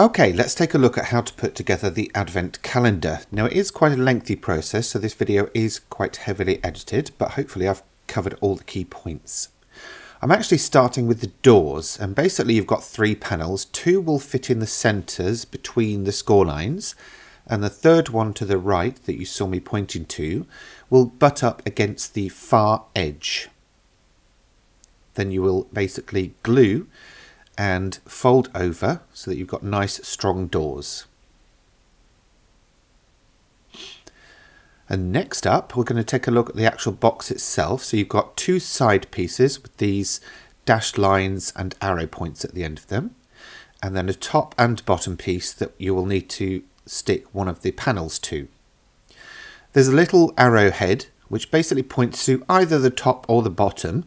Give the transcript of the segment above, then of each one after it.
Okay, let's take a look at how to put together the Advent calendar. Now it is quite a lengthy process, so this video is quite heavily edited, but hopefully I've covered all the key points. I'm actually starting with the doors, and basically you've got 3 panels. 2 will fit in the centres between the score lines, and the third one to the right that you saw me pointing to will butt up against the far edge. Then you will basically glue and fold over so that you've got nice strong doors. And next up we're going to take a look at the actual box itself. So you've got 2 side pieces with these dashed lines and arrow points at the end of them, and then a top and bottom piece that you will need to stick one of the panels to. There's a little arrowhead which basically points to either the top or the bottom.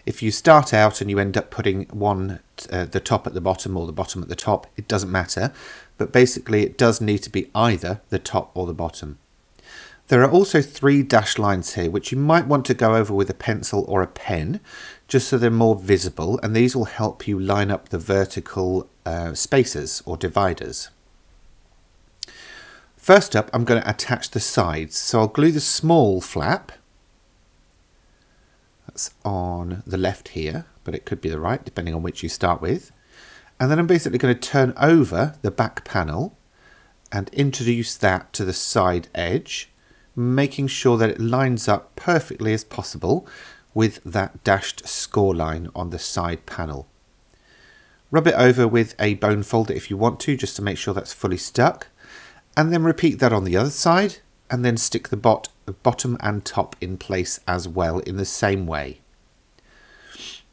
If you start out and you end up putting the top at the bottom or the bottom at the top, it doesn't matter, but basically it does need to be either the top or the bottom. There are also 3 dashed lines here which you might want to go over with a pencil or a pen just so they're more visible, and these will help you line up the vertical spaces or dividers. First up, I'm going to attach the sides, so I'll glue the small flap. That's on the left here, but it could be the right depending on which you start with. And then I'm basically going to turn over the back panel and introduce that to the side edge, making sure that it lines up perfectly as possible with that dashed score line on the side panel. Rub it over with a bone folder if you want to, just to make sure that's fully stuck. And then repeat that on the other side, and then stick the bottom and top in place as well in the same way.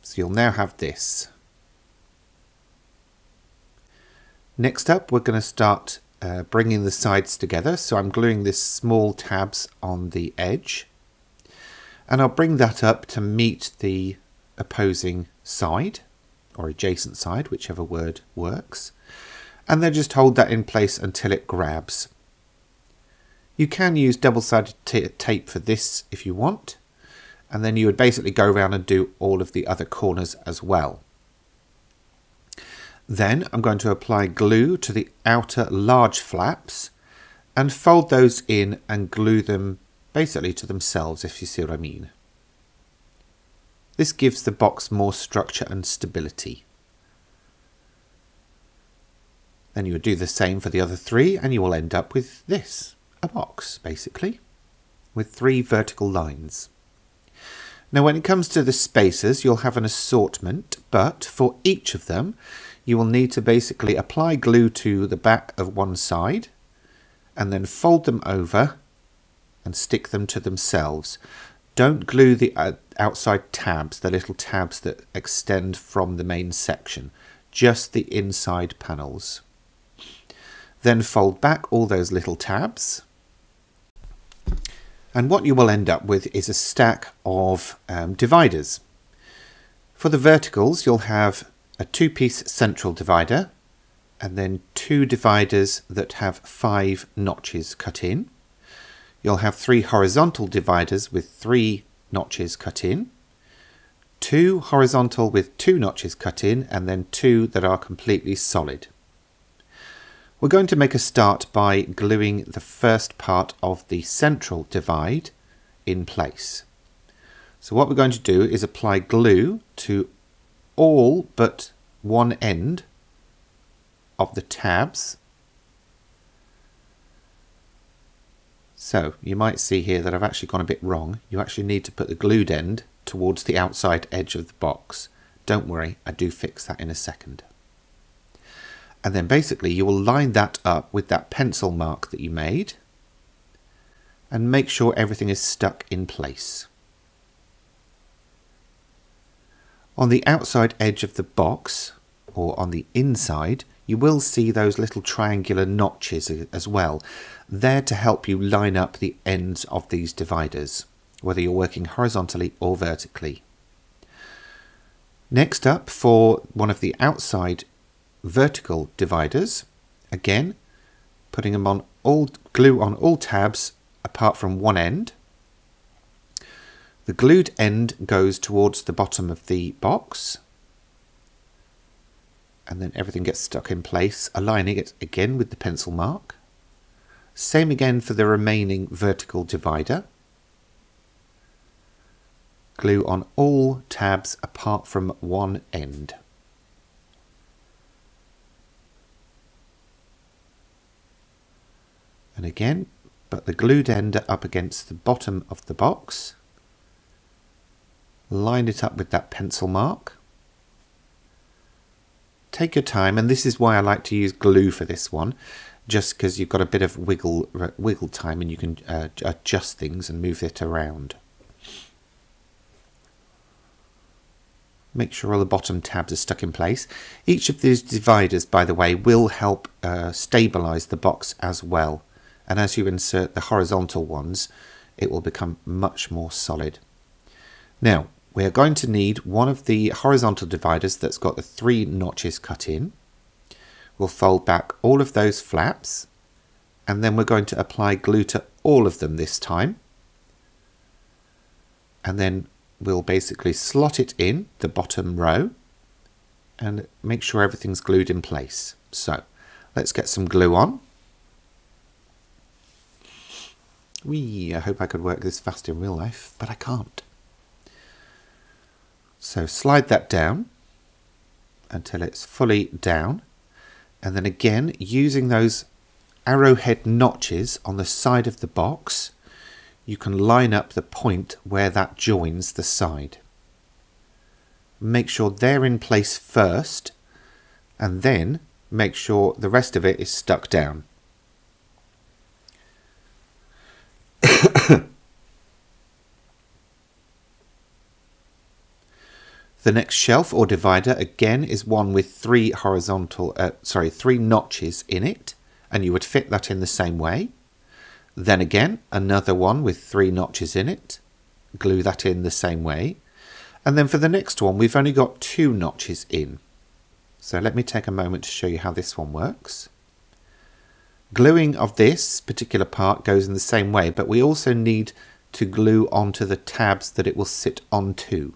So you'll now have this. Next up, we're going to start bringing the sides together. So I'm gluing this small tabs on the edge, and I'll bring that up to meet the opposing side or adjacent side, whichever word works. And then just hold that in place until it grabs. You can use double-sided tape for this if you want, and then you would basically go around and do all of the other corners as well. Then I'm going to apply glue to the outer large flaps and fold those in and glue them basically to themselves, if you see what I mean. This gives the box more structure and stability. Then you would do the same for the other 3, and you will end up with this, a box basically, with 3 vertical lines. Now when it comes to the spaces, you'll have an assortment, but for each of them you will need to basically apply glue to the back of one side and then fold them over and stick them to themselves. Don't glue the outside tabs, the little tabs that extend from the main section, just the inside panels. Then fold back all those little tabs, and what you will end up with is a stack of dividers. For the verticals, you'll have a 2-piece central divider and then 2 dividers that have 5 notches cut in. You'll have 3 horizontal dividers with 3 notches cut in, 2 horizontal with 2 notches cut in, and then 2 that are completely solid. We're going to make a start by gluing the first part of the central divide in place. So what we're going to do is apply glue to all but one end of the tabs. So you might see here that I've actually gone a bit wrong. You actually need to put the glued end towards the outside edge of the box. Don't worry, I do fix that in a second. And then basically you will line that up with that pencil mark that you made and make sure everything is stuck in place. On the outside edge of the box, or on the inside, you will see those little triangular notches as well. They're to help you line up the ends of these dividers, whether you're working horizontally or vertically. Next up, for one of the outside vertical dividers, again putting them on glue on all tabs apart from one end. The glued end goes towards the bottom of the box, and then everything gets stuck in place, aligning it again with the pencil mark. Same again for the remaining vertical divider. Glue on all tabs apart from one end. And again, put the glued end up against the bottom of the box. Line it up with that pencil mark. Take your time, and this is why I like to use glue for this one, just because you've got a bit of wiggle time and you can adjust things and move it around. Make sure all the bottom tabs are stuck in place. Each of these dividers, by the way, will help stabilize the box as well. And as you insert the horizontal ones, it will become much more solid. Now, we are going to need one of the horizontal dividers that's got the 3 notches cut in. We'll fold back all of those flaps, and then we're going to apply glue to all of them this time. And then we'll basically slot it in the bottom row and make sure everything's glued in place. So let's get some glue on. I hope I could work this fast in real life, but I can't. So slide that down until it's fully down, and then again using those arrowhead notches on the side of the box, you can line up the point where that joins the side. Make sure they're in place first, and then make sure the rest of it is stuck down. The next shelf or divider again is one with 3 notches in it, and you would fit that in the same way. Then again, another one with 3 notches in it. Glue that in the same way. And then for the next one, we've only got 2 notches in. So let me take a moment to show you how this one works. Gluing of this particular part goes in the same way, but we also need to glue onto the tabs that it will sit onto,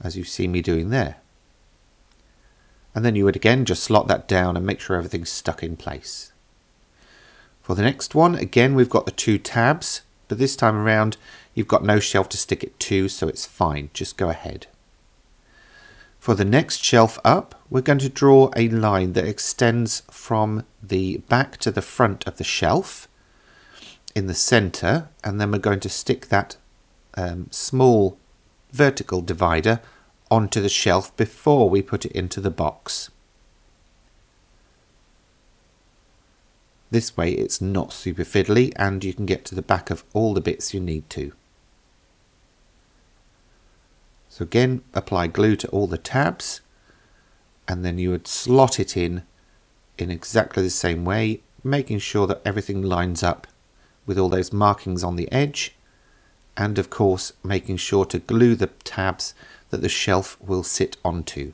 as you see me doing there. And then you would again just slot that down and make sure everything's stuck in place. For the next one, again, we've got the 2 tabs, but this time around you've got no shelf to stick it to, so it's fine, just go ahead. For the next shelf up, we're going to draw a line that extends from the back to the front of the shelf in the center, and then we're going to stick that small vertical divider onto the shelf before we put it into the box. This way it's not super fiddly and you can get to the back of all the bits you need to. So again, apply glue to all the tabs, and then you would slot it in exactly the same way, making sure that everything lines up with all those markings on the edge, and of course making sure to glue the tabs that the shelf will sit onto.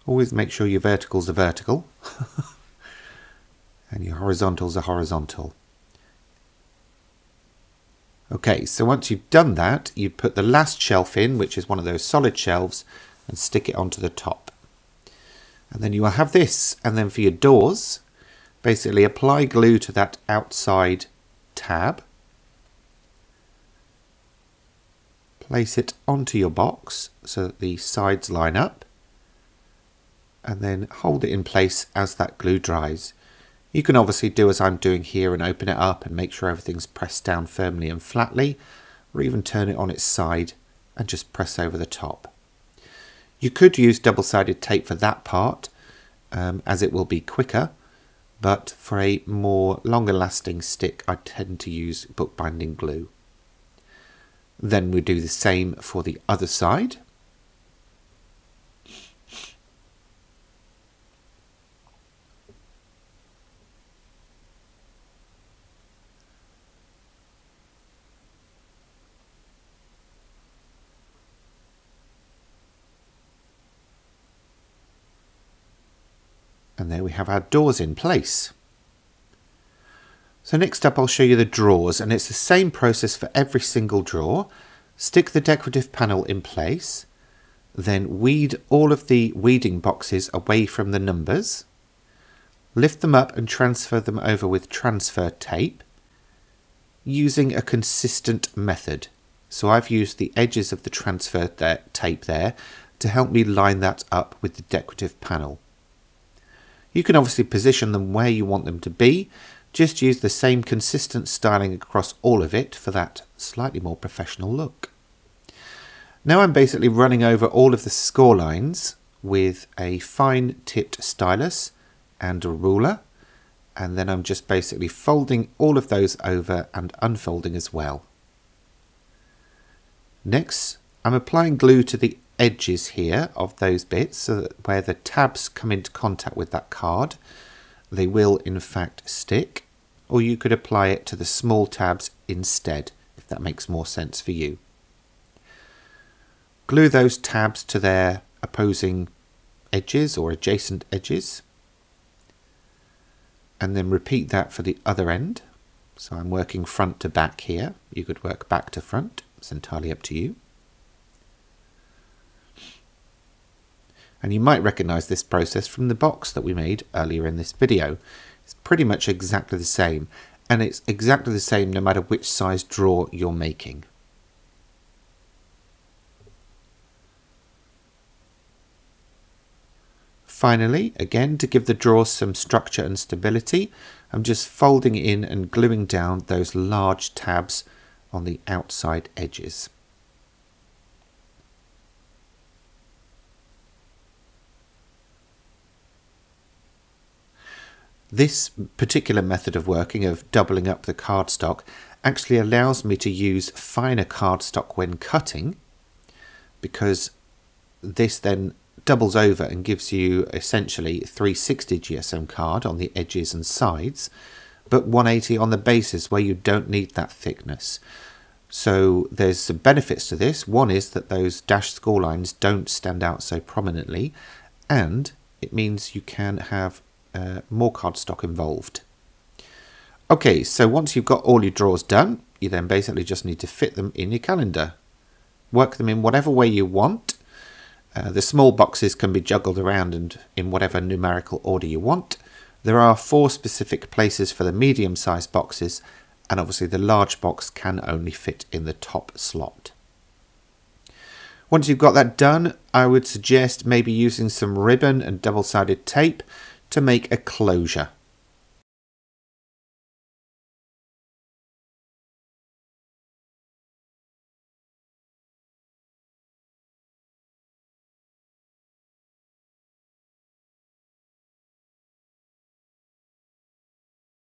Always make sure your verticals are vertical and your horizontals are horizontal. Okay, so once you've done that, you put the last shelf in, which is one of those solid shelves, and stick it onto the top. And then you will have this. And then for your doors, basically apply glue to that outside tab. Place it onto your box so that the sides line up, and then hold it in place as that glue dries. You can obviously do as I'm doing here and open it up and make sure everything's pressed down firmly and flatly, or even turn it on its side and just press over the top. You could use double-sided tape for that part, as it will be quicker, but for a more longer lasting stick I tend to use bookbinding glue. Then we do the same for the other side. And there we have our doors in place. So next up I'll show you the drawers, and it's the same process for every single drawer. Stick the decorative panel in place, then weed all of the weeding boxes away from the numbers. Lift them up and transfer them over with transfer tape using a consistent method. So I've used the edges of the transfer tape there to help me line that up with the decorative panel. You can obviously position them where you want them to be. Just use the same consistent styling across all of it for that slightly more professional look. Now I'm basically running over all of the score lines with a fine tipped stylus and a ruler, and then I'm just basically folding all of those over and unfolding as well. Next, I'm applying glue to the edges here of those bits so that where the tabs come into contact with that card, they will in fact stick, or you could apply it to the small tabs instead, if that makes more sense for you. Glue those tabs to their opposing edges or adjacent edges, and then repeat that for the other end. So I'm working front to back here. You could work back to front. It's entirely up to you. And you might recognize this process from the box that we made earlier in this video. It's pretty much exactly the same, and it's exactly the same no matter which size drawer you're making. Finally, again, to give the drawers some structure and stability, I'm just folding in and gluing down those large tabs on the outside edges. This particular method of working, of doubling up the cardstock, actually allows me to use finer cardstock when cutting, because this then doubles over and gives you essentially 360 GSM card on the edges and sides, but 180 on the bases where you don't need that thickness. So there's some benefits to this. One is that those dashed score lines don't stand out so prominently, and it means you can have more cardstock involved. Okay, so once you've got all your drawers done, you then basically just need to fit them in your calendar. Work them in whatever way you want. The small boxes can be juggled around and in whatever numerical order you want. There are 4 specific places for the medium-sized boxes, and obviously the large box can only fit in the top slot. Once you've got that done, I would suggest maybe using some ribbon and double-sided tape to make a closure.